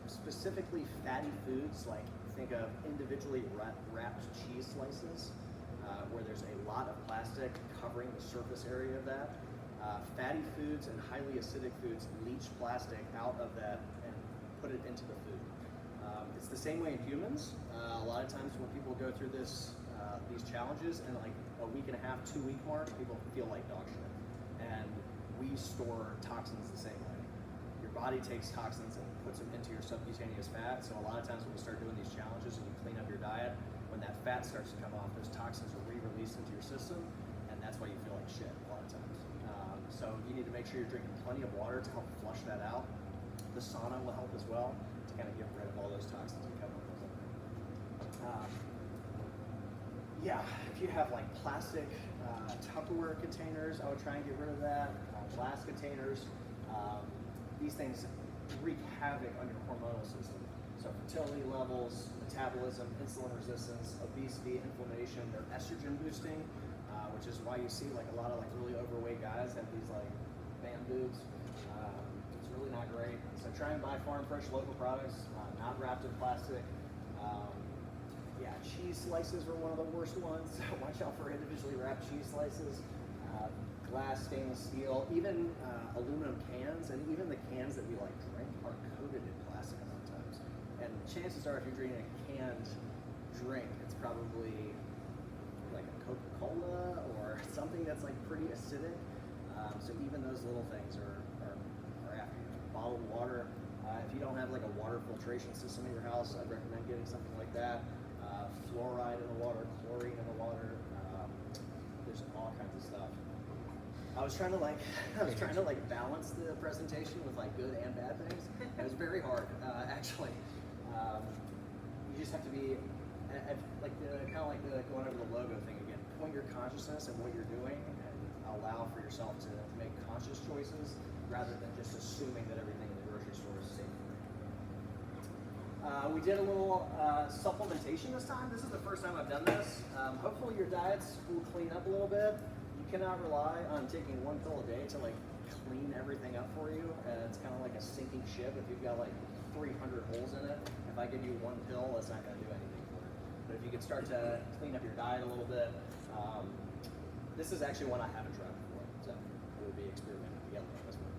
specifically fatty foods, like think of individually wrapped cheese slices, where there's a lot of plastic covering the surface area of that. Fatty foods and highly acidic foods leach plastic out of that and put it into the food. It's the same way in humans. A lot of times when people go through these challenges, and like a week and a half, 2 week mark, people feel like dog shit. And we store toxins the same way. Your body takes toxins and puts them into your subcutaneous fat. So a lot of times when you start doing these challenges and you clean up your diet, when that fat starts to come off, those toxins are re-released into your system, and that's why you feel like shit a lot of times. So you need to make sure you're drinking plenty of water to help flush that out. The sauna will help as well to kind of get rid of all those toxins and chemicals. Yeah, if you have like plastic Tupperware containers, I would try and get rid of that. Glass containers, these things wreak havoc on your hormonal system. So fertility levels, metabolism, insulin resistance, obesity, inflammation, they're estrogen boosting, which is why you see like a lot of like really overweight guys have these like man boobs. It's really not great. So try and buy farm fresh local products, not wrapped in plastic. Yeah, cheese slices are one of the worst ones. Watch out for individually wrapped cheese slices. Glass, stainless steel, even aluminum cans, and even the cans that we like drink are coated in plastic sometimes. And chances are, if you're drinking a canned drink, it's probably like a Coca-Cola or something that's like pretty acidic. So even those little things are after you. Bottled water. If you don't have like a water filtration system in your house, I'd recommend getting something like that. Fluoride in the water, chlorine in the water. There's all kinds of stuff. I was trying to balance the presentation with like good and bad things. It was very hard, actually. You just have to be kind of like going over the logo thing again. Point your consciousness and what you're doing, and allow for yourself to make conscious choices rather than just assuming that everything in the grocery store is safe. We did a little supplementation this time. This is the first time I've done this. Hopefully your diets will clean up a little bit. You cannot rely on taking one pill a day to like clean everything up for you. It's kind of like a sinking ship. If you've got like 300 holes in it, if I give you one pill, it's not going to do anything for it. But if you could start to clean up your diet a little bit, this is actually one I haven't tried before, so we'll be experimenting together on this one.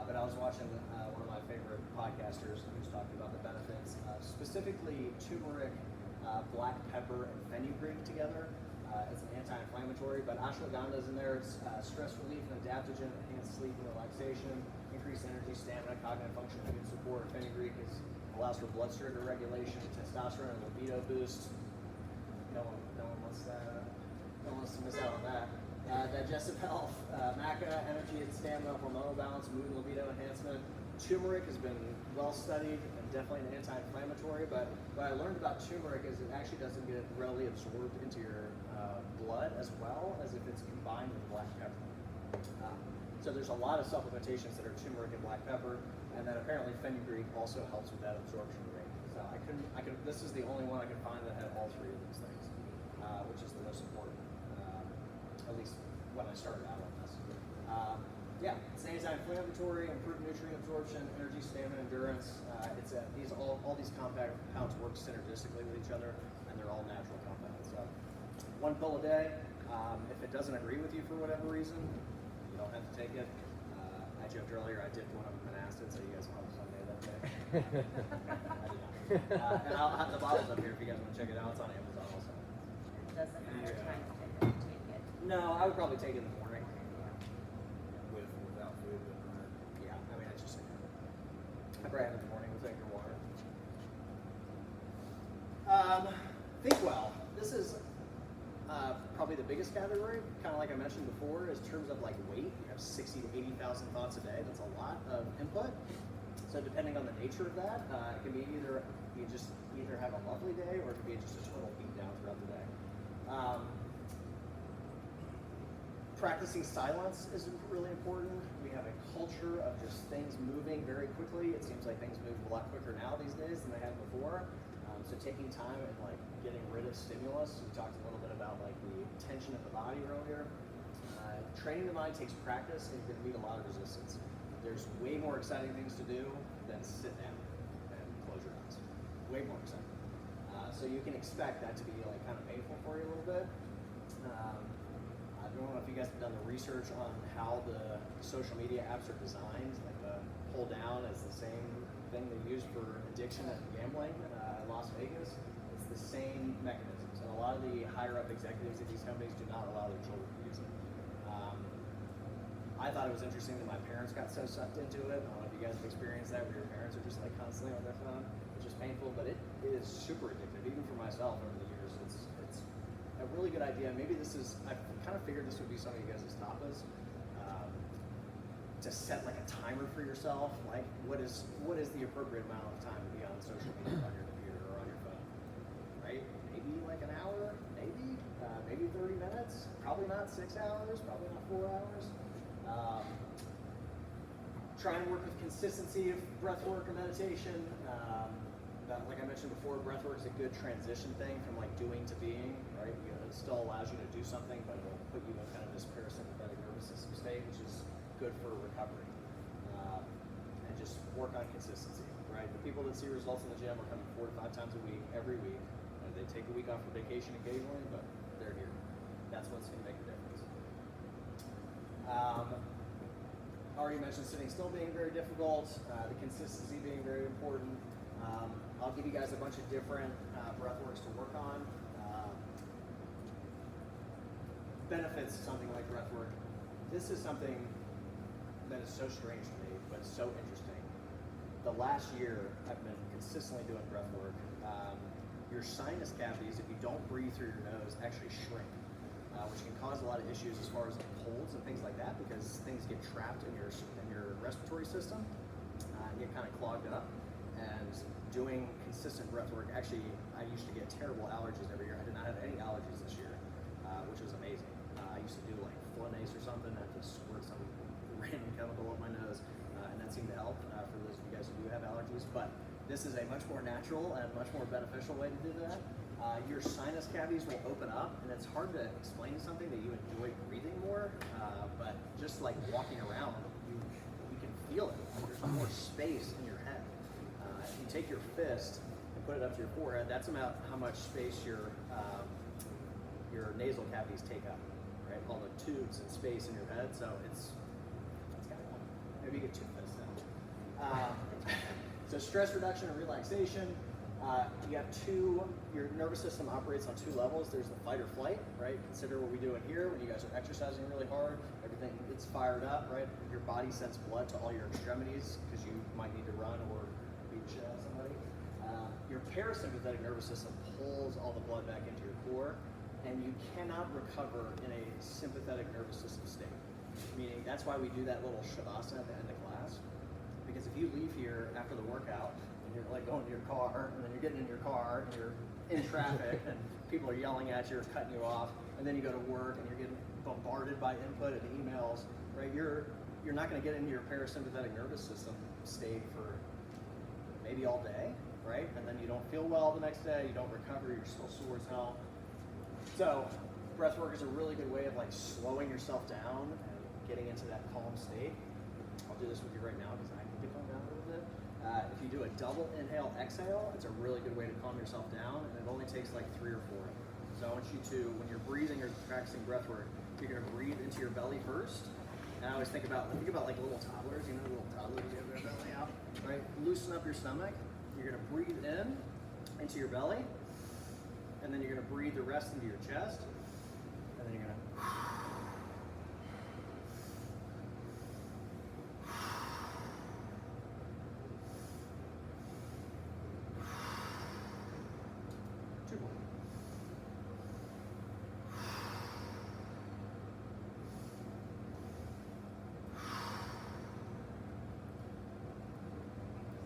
But I was watching one of my favorite podcasters who's talking about the benefits, specifically turmeric, black pepper, and fenugreek together. It's an anti-inflammatory, but ashwagandha is in there. It's stress relief and adaptogen, enhanced sleep and relaxation, increased energy, stamina, cognitive function, immune support. Fenugreek allows for blood sugar regulation, testosterone, and libido boost. No one wants to miss out on that. Digestive health, maca, energy and stamina, hormonal balance, mood and libido enhancement. Turmeric has been well studied and definitely an anti-inflammatory, but what I learned about turmeric is it actually doesn't get readily absorbed into your blood as well as if it's combined with black pepper. So there's a lot of supplementations that are turmeric and black pepper, and then apparently fenugreek also helps with that absorption rate. So this is the only one I could find that had all three of these things, which is the most important, at least when I started out on this. Yeah, it's anti-inflammatory, improved nutrient absorption, energy, stamina, endurance. All these compounds work synergistically with each other, and they're all natural compounds. So, one pill a day. If it doesn't agree with you for whatever reason, you don't have to take it. I joked earlier, I dipped one of them in acid, so you guys will have Sunday that day. And I'll have the bottles up here if you guys want to check it out. It's on Amazon also. It doesn't matter time to take it. No, I would probably take it in the morning. With or without food, doesn't matter. Yeah, I mean, I just I probably have it in the morning with your water. Think well. This is probably the biggest category, kind of like I mentioned before, in terms of like weight. You have 60 to 80,000 thoughts a day. That's a lot of input. So depending on the nature of that, it can be either have a lovely day or it can be just a total beat down throughout the day. Practicing silence is really important. We have a culture of just things moving very quickly. It seems like things move a lot quicker now these days than they have before. So taking time and like getting rid of stimulus. We talked a little bit about like the tension of the body earlier. Training the mind takes practice, and you're going to meet a lot of resistance. There's way more exciting things to do than sit down and close your eyes. Way more exciting. So you can expect that to be like kind of painful for you a little bit. I don't know if you guys have done the research on how the social media apps are designed. Like the pull down is the same thing they use for addiction and gambling in Las Vegas. It's the same mechanism. So a lot of the higher up executives at these companies do not allow their children to use it. I thought it was interesting that my parents got so sucked into it. I don't know if you guys have experienced that, where your parents are just like constantly on their phone, which is painful, but it is super addictive, even for myself over the years. It's a really good idea. Maybe I kind of figured this would be some of you guys' tapas, to set like a timer for yourself. Like what is the appropriate amount of time to be on social media on your computer or on your phone, right? Maybe like an hour, maybe 30 minutes, probably not 6 hours, probably not 4 hours. Try and work with consistency of breath work or meditation. Like I mentioned before, breath work is a good transition thing from like doing to being, right? It still allows you to do something, but it'll put you in kind of this parasympathetic nervous system state, which is good for recovery. And just work on consistency, right? The people that see results in the gym are coming 4 to 5 times a week, every week. They take a week off for vacation occasionally, but they're here. That's what's going to make a difference. Already mentioned sitting still being very difficult, the consistency being very important. I'll give you guys a bunch of different breath works to work on. Benefits of something like breath work. This is something that is so strange to me, but so interesting. The last year, I've been consistently doing breath work. Your sinus cavities, if you don't breathe through your nose, actually shrink. Which can cause a lot of issues as far as like colds and things like that, because things get trapped in your respiratory system and get kind of clogged up. And doing consistent breath work, actually, I used to get terrible allergies every year. I did not have any allergies this year, which was amazing. I used to do like Flonase or something, I had to squirt some random chemical up my nose, and that seemed to help for those of you guys who do have allergies. But this is a much more natural and much more beneficial way to do that. Your sinus cavities will open up, and it's hard to explain something that you enjoy breathing more, but just like walking around, you can feel it. There's more space in your head. If you take your fist and put it up to your forehead, that's about how much space your nasal cavities take up, right? All the tubes and space in your head, so it's kind of, maybe you get 2 fists now. So stress reduction and relaxation. You have your nervous system operates on 2 levels. There's the fight or flight, right? Consider what we do in here when you guys are exercising really hard. Everything gets fired up, right? Your body sends blood to all your extremities because you might need to run or beat the shit out of somebody. Your parasympathetic nervous system pulls all the blood back into your core, and you cannot recover in a sympathetic nervous system state. Meaning that's why we do that little shavasana at the end of class. Because if you leave here after the workout, and you're like going to your car, and then you're getting in your car, and you're in traffic, and people are yelling at you or cutting you off, and then you go to work, and you're getting bombarded by input and emails, right? Your you're not going to get into your parasympathetic nervous system state for maybe all day, right? And then you don't feel well the next day, you don't recover, you're still sore as hell. So breath work is a really good way of like slowing yourself down and getting into that calm state. I'll do this with you right now because I need to calm down a little bit. If you do a double inhale, exhale, it's a really good way to calm yourself down, and it only takes like 3 or 4. So I want you to, when you're breathing or practicing breath work, you're gonna breathe into your belly first. And I always think about like little toddlers, you know, little toddlers who have their belly out, right? Loosen up your stomach. You're gonna breathe in into your belly, and then you're gonna breathe the rest into your chest, and then you're gonna two more.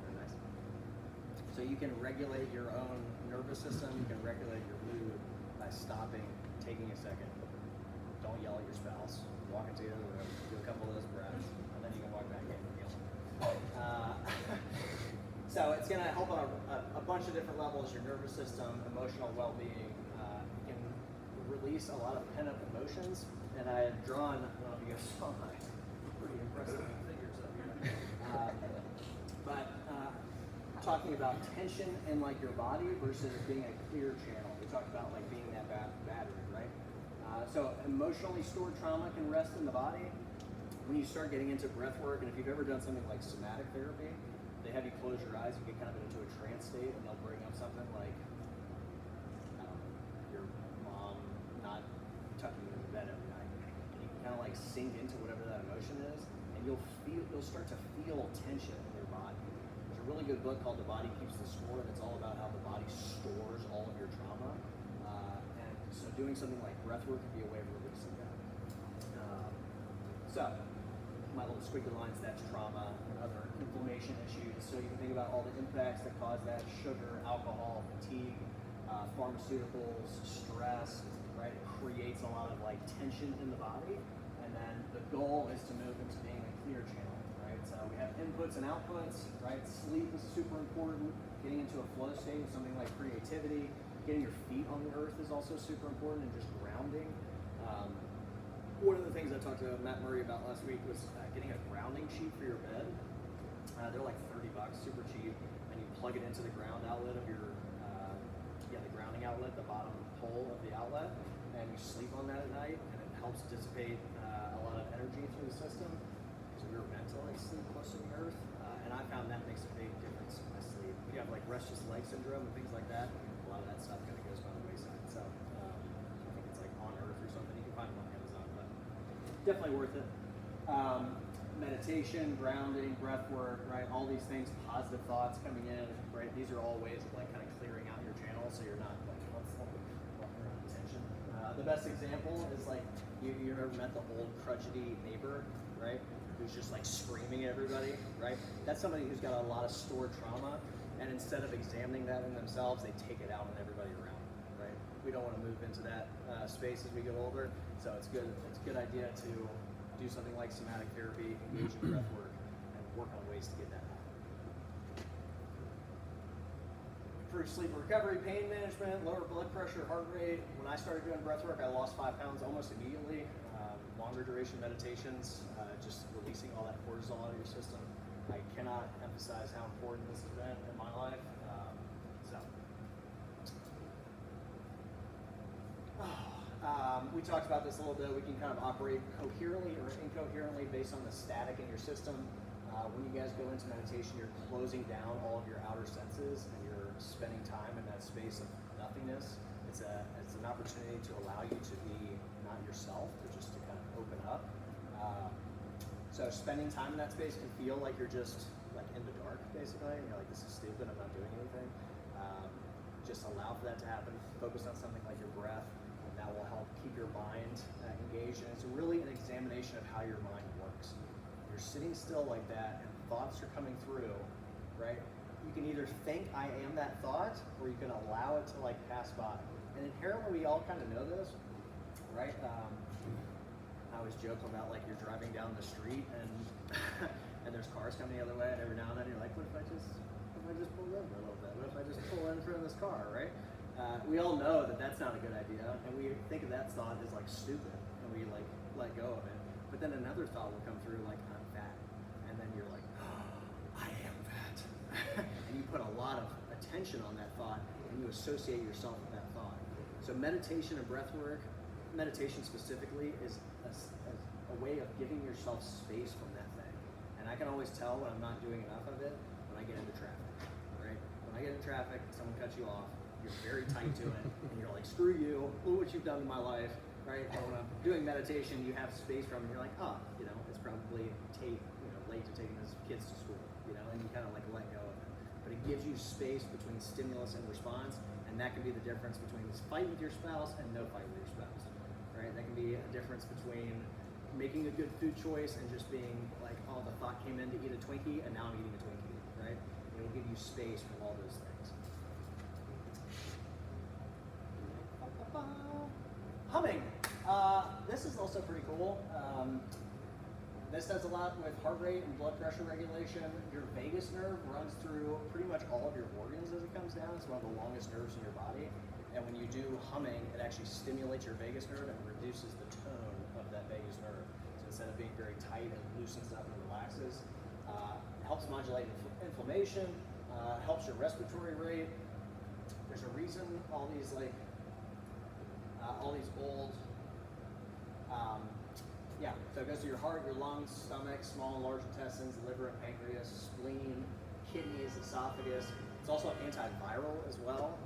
Very nice. So you can regulate your own nervous system, you can regulate your mood by stopping, taking a second. Don't yell at your spouse. Walk into the other room, do a couple of those breaths, and then you can walk back in and yell. So it's gonna help on a bunch of different levels, your nervous system, emotional well-being. You can release a lot of pent-up emotions. And I had drawn, I don't know if you guys saw my pretty impressive figures up here. Talking about tension in like your body versus being a clear channel. We talked about like being that battery, right? So emotionally stored trauma can rest in the body. When you start getting into breath work, and if you've ever done something like somatic therapy, they have you close your eyes, you get kind of into a trance state, and they'll bring up something like, I don't know, your mom not tucking you in bed every night. And you can kind of like sink into whatever that emotion is, and you'll start to feel tension in your body. There's a really good book called The Body Keeps the Score, and it's all about how the body stores all of your trauma. And so doing something like breath work can be a way of releasing that. So my little squiggly lines, that's trauma and other inflammation issues. So you can think about all the impacts that cause that: sugar, alcohol, fatigue, pharmaceuticals, stress, right? It creates a lot of like tension in the body. And then the goal is to move into being a clear channel, right? So we have inputs and outputs, right? Sleep is super important. Getting into a flow state with something like creativity. Getting your feet on the earth is also super important, and just grounding. One of the things I talked to Matt Murray about last week was getting a grounding sheet for your bed. They're like $30, super cheap, and you plug it into the ground outlet of your, the grounding outlet, the bottom pole of the outlet, and you sleep on that at night, and it helps dissipate a lot of energy through the system. So we were meant to like sleep close to the earth, and I found that makes a big difference in my sleep. If you have like restless leg syndrome and things like that, a lot of that stuff kind of goes by the wayside. So I think it's like On Earth or something. You can find them on Amazon, but definitely worth it. Meditation, grounding, breath work, right? All these things, positive thoughts coming in, right? These are all ways of like kind of clearing out your channel so you're not like constantly walking around in tension. The best example is like you ever met the old crotchety neighbor, right? Who's just like screaming at everybody, right? That's somebody who's got a lot of stored trauma, and instead of examining that in themselves, they take it out on everybody around them, right? We don't want to move into that space as we get older, so it's good. It's a good idea to do something like somatic therapy, engage in breath work, and work on ways to get that out. Improve sleep and recovery, pain management, lower blood pressure, heart rate. When I started doing breath work, I lost 5 pounds almost immediately. Longer duration meditations, just releasing all that cortisol out of your system. I cannot emphasize how important this has been in my life. We talked about this a little bit. We can kind of operate coherently or incoherently based on the static in your system. When you guys go into meditation, you're closing down all of your outer senses and you're spending time in that space of nothingness. It's an opportunity to allow you to be not yourself, but just to kind of open up. So spending time in that space can feel like you're just like in the dark, basically. You're like, this is stupid, I'm not doing anything. Just allow for that to happen. Focus on something like your breath. That will help keep your mind engaged, and it's really an examination of how your mind works. You're sitting still like that, and thoughts are coming through, right? You can either think I am that thought, or you can allow it to like pass by. And inherently, we all kind of know this, right? I always joke about like you're driving down the street and and there's cars coming the other way, and every now and then you're like, what if I just pull in for a little bit? What if I just pull in front of this car, right? We all know that that's not a good idea, and we think of that thought as like stupid, and we like let go of it. But then another thought will come through like, I'm fat, and then you're like, oh, I am fat, and you put a lot of attention on that thought, and you associate yourself with that thought. So meditation and breath work, meditation specifically, is a way of giving yourself space from that thing. And I can always tell when I'm not doing enough of it when I get into traffic, right? When I get in traffic, someone cuts you off, you're very tight to it, and you're like, screw you, look what you've done in my life, right? And when I'm doing meditation, you have space from it, and you're like, oh, you know, it's probably late to taking his kids to school, you know, and you kind of like let go of it. But it gives you space between stimulus and response, and that can be the difference between this fight with your spouse and no fight with your spouse, right? That can be a difference between making a good food choice and just being like, oh, the thought came in to eat a Twinkie, and now I'm eating a Twinkie, right? It will give you space from all those things. Humming. This is also pretty cool. This does a lot with heart rate and blood pressure regulation. Your vagus nerve runs through pretty much all of your organs as it comes down. It's one of the longest nerves in your body. And when you do humming, it actually stimulates your vagus nerve and reduces the tone of that vagus nerve. So instead of being very tight, it loosens up and relaxes. Helps modulate inflammation, helps your respiratory rate. There's a reason all these old, so it goes to your heart, your lungs, stomach, small and large intestines, liver and pancreas, spleen, kidneys, esophagus. It's also antiviral as well.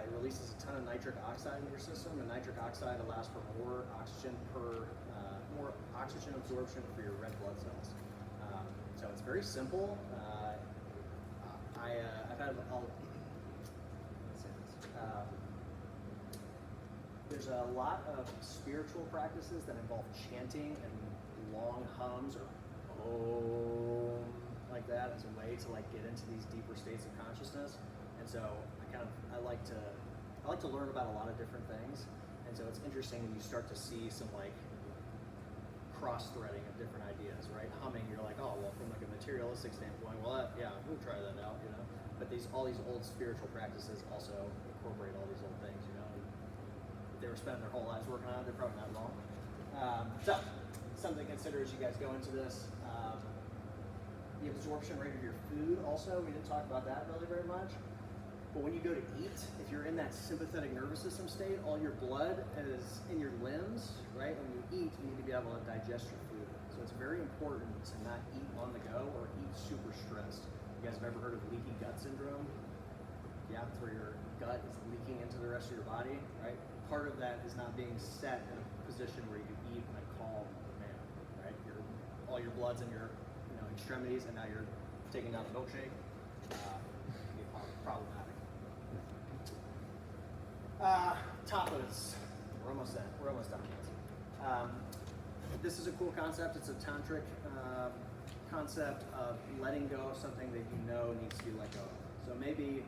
It releases a ton of nitric oxide in your system, and nitric oxide allows for more oxygen absorption for your red blood cells. So it's very simple. There's a lot of spiritual practices that involve chanting and long hums or om like that as a way to like get into these deeper states of consciousness. And so I like to learn about a lot of different things. And so it's interesting when you start to see some like cross-threading of different ideas, right? Humming, you're like, oh, well, from like a materialistic standpoint, well, we'll try that out, you know. But all these old spiritual practices also incorporate all these old things, you know. And if they were spending their whole lives working on it, they're probably not wrong. So, something to consider as you guys go into this. The absorption rate of your food also, we didn't talk about that really very much. But when you go to eat, if you're in that sympathetic nervous system state, all your blood is in your limbs, right? When you eat, you need to be able to digest your food. So it's very important to not eat on the go or eat super stressed. You guys have ever heard of leaky gut syndrome? Yeah, it's where your gut is leaking into the rest of your body, right? Part of that is not being set in a position where you can eat in a calm manner, right? All your blood's in your extremities, and now you're taking down a milkshake. It can be problematic. Tapas. We're almost done. This is a cool concept. It's a tantric concept of letting go of something that you know needs to be let go of. So maybe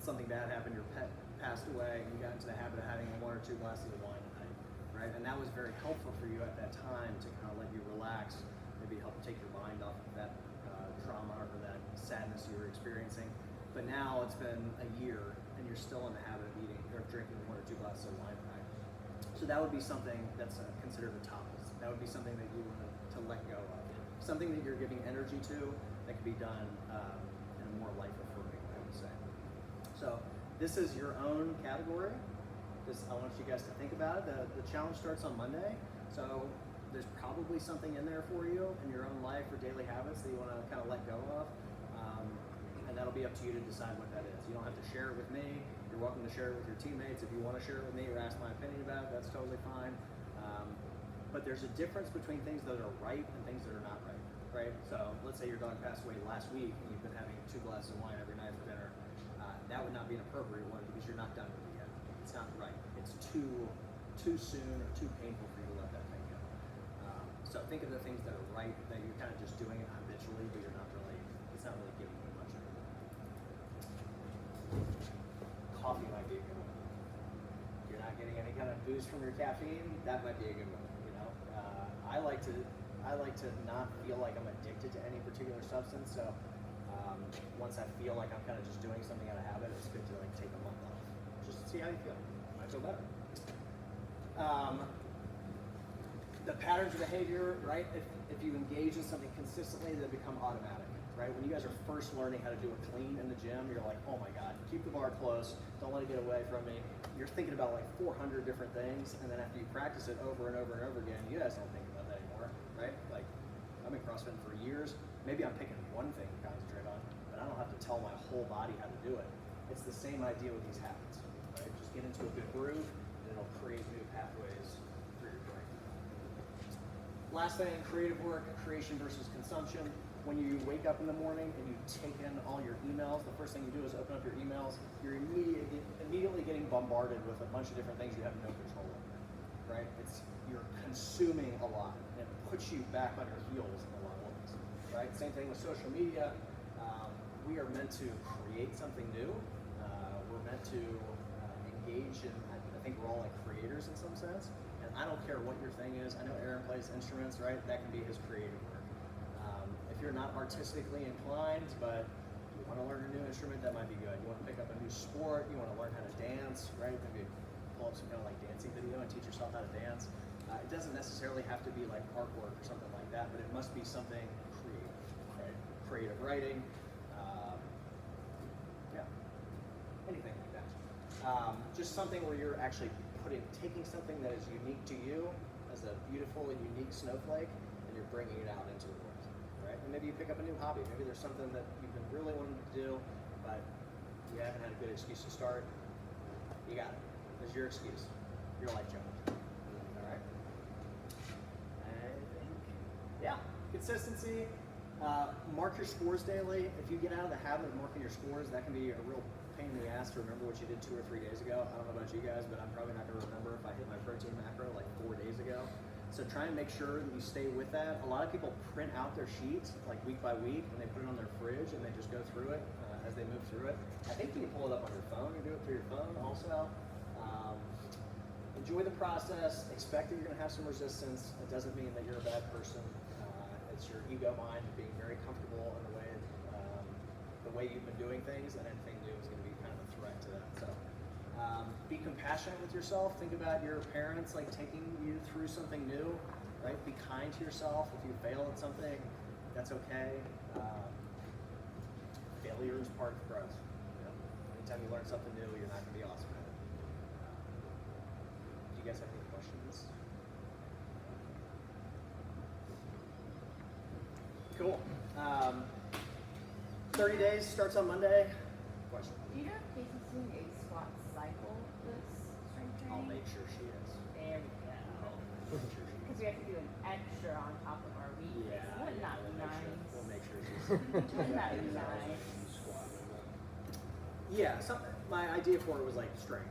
something bad happened, your pet passed away, and you got into the habit of having 1 or 2 glasses of wine a night, right? And that was very helpful for you at that time to kind of let you relax, maybe help take your mind off of that trauma or that sadness you were experiencing. But now it's been a year, and you're still in the habit of eating or drinking 1 or 2 glasses of wine a night. So that would be something that's considered a tapas. That would be something that you want to let go of. Something that you're giving energy to that can be done in a more life-affirming way, I would say. So this is your own category. I want you guys to think about it. The challenge starts on Monday. So there's probably something in there for you in your own life or daily habits that you want to kind of let go of. And that'll be up to you to decide what that is. You don't have to share it with me. You're welcome to share it with your teammates. If you want to share it with me or ask my opinion about it, that's totally fine. But there's a difference between things that are right and things that are not right? So let's say your dog passed away last week and you've been having 2 glasses of wine every night for dinner. That would not be an appropriate one because you're not done with it yet. It's not right. It's too soon or too painful for you to let that thing go. So think of the things that are right, that you're kind of just doing it habitually, but it's not really giving you much of it. Coffee might be a good one. If you're not getting any kind of boost from your caffeine, that might be a good one. I like to not feel like I'm addicted to any particular substance. So once I feel like I'm kind of just doing something out of habit, it's good to like take a month off, just to see how you feel. Might feel better. The patterns of behavior, right? If you engage in something consistently, they become automatic, right? When you guys are first learning how to do a clean in the gym, you're like, oh my God, keep the bar close, don't let it get away from me. You're thinking about like 400 different things, and then after you practice it over and over and over again, you guys don't think about that anymore, right? Like, I've been CrossFitting for years. Maybe I'm picking one thing to concentrate on, but I don't have to tell my whole body how to do it. It's the same idea with these habits, right? Just get into a good groove, and it'll create new pathways through your brain. Last thing, creative work, creation versus consumption. When you wake up in the morning and you take in all your emails, the first thing you do is open up your emails. You're immediately getting bombarded with a bunch of different things you have no control over, right? You're consuming a lot, and it puts you back on your heels in a lot of ways, right? Same thing with social media. We are meant to create something new. We're meant to engage in, I think we're all like creators in some sense. And I don't care what your thing is. I know Aaron plays instruments, right? That can be his creative work. If you're not artistically inclined, but you want to learn a new instrument, that might be good. You want to pick up a new sport, you want to learn how to dance, right? Maybe pull up some kind of like dancing video and teach yourself how to dance. It doesn't necessarily have to be like artwork or something like that, but it must be something creative, right? Creative writing, anything like that. Just something where you're actually taking something that is unique to you as a beautiful and unique snowflake, and you're bringing it out into the world, right? And maybe you pick up a new hobby. Maybe there's something that you've been really wanting to do, but you haven't had a good excuse to start. You got it. There's your excuse. Your life challenge. All right? I think, yeah, consistency. Mark your scores daily. If you get out of the habit of marking your scores, that can be a real pain in the ass to remember what you did 2 or 3 days ago. I don't know about you guys, but I'm probably not going to remember if I hit my protein macro like 4 days ago. So try and make sure that you stay with that. A lot of people print out their sheets like week by week, and they put it on their fridge, and they just go through it as they move through it. I think you can pull it up on your phone or do it through your phone also. Enjoy the process. Expect that you're going to have some resistance. It doesn't mean that you're a bad person. It's your ego mind being very comfortable in the way you've been doing things, and anything new is going to be kind of a threat to that. So be compassionate with yourself. Think about your parents like taking you through something new, right? Be kind to yourself. If you fail at something, that's okay. Failure is part of growth. You know? Anytime you learn something new, you're not going to be awesome at it. Do you guys have any questions? Cool. 30 days starts on Monday. Question. Do you know if Casey's doing a squat cycle this strength training? I'll make sure she is. There we go. Make sure she Because is. we have to do an extra on top of our weekly. Yeah, So wouldn't that be nice? We'll make sure she's. Wouldn't that be nice? Yeah, my idea for it was like strength.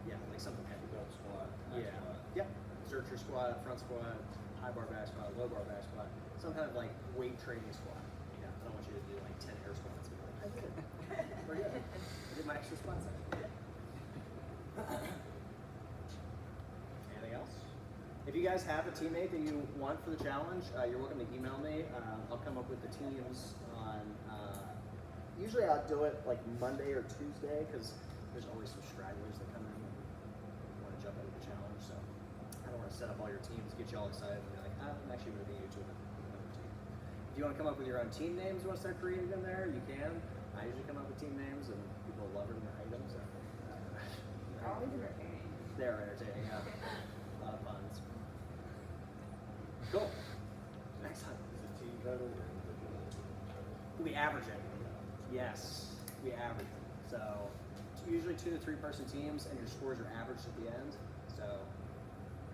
Yeah, like something heavy. Belt squat. Yeah. Yep. Zercher squat, front squat, high bar back squat, low bar back squat. Some kind of like weight training squat. Yeah. I don't want you to do like 10 air squats. I did. We're good. I did my extra squats. Anything else? If you guys have a teammate that you want for the challenge, you're welcome to email me. I'll come up with the teams on. Usually I'll do it like Monday or Tuesday because there's always some stragglers that come in and want to jump into the challenge. So I don't want to set up all your teams, get you all excited, and you're like, I'm actually moving you to another team. If you want to come up with your own team names once they're created in there, you can. I usually come up with team names, and people love them or hate them. So Always entertaining. they're entertaining. Yeah. A lot of puns. Cool. Next time. Is it team title or individual? We average it. Yes, we average it. So it's usually 2 to 3 person teams, and your scores are averaged at the end. So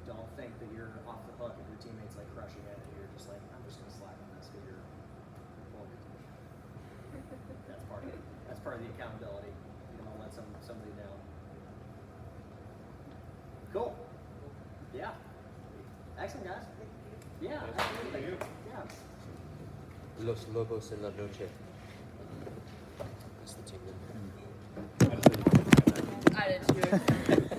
don't think that you're off the hook if your teammate's like crushing it, and you're just like, I'm just gonna slack on this because you're pulling your team. That's part of it. That's part of the accountability. You don't want to let somebody down. Cool. Yeah. Excellent, guys. Yeah. Absolutely. Yeah. Los Lobos en la Noche. That's the team name. I did too.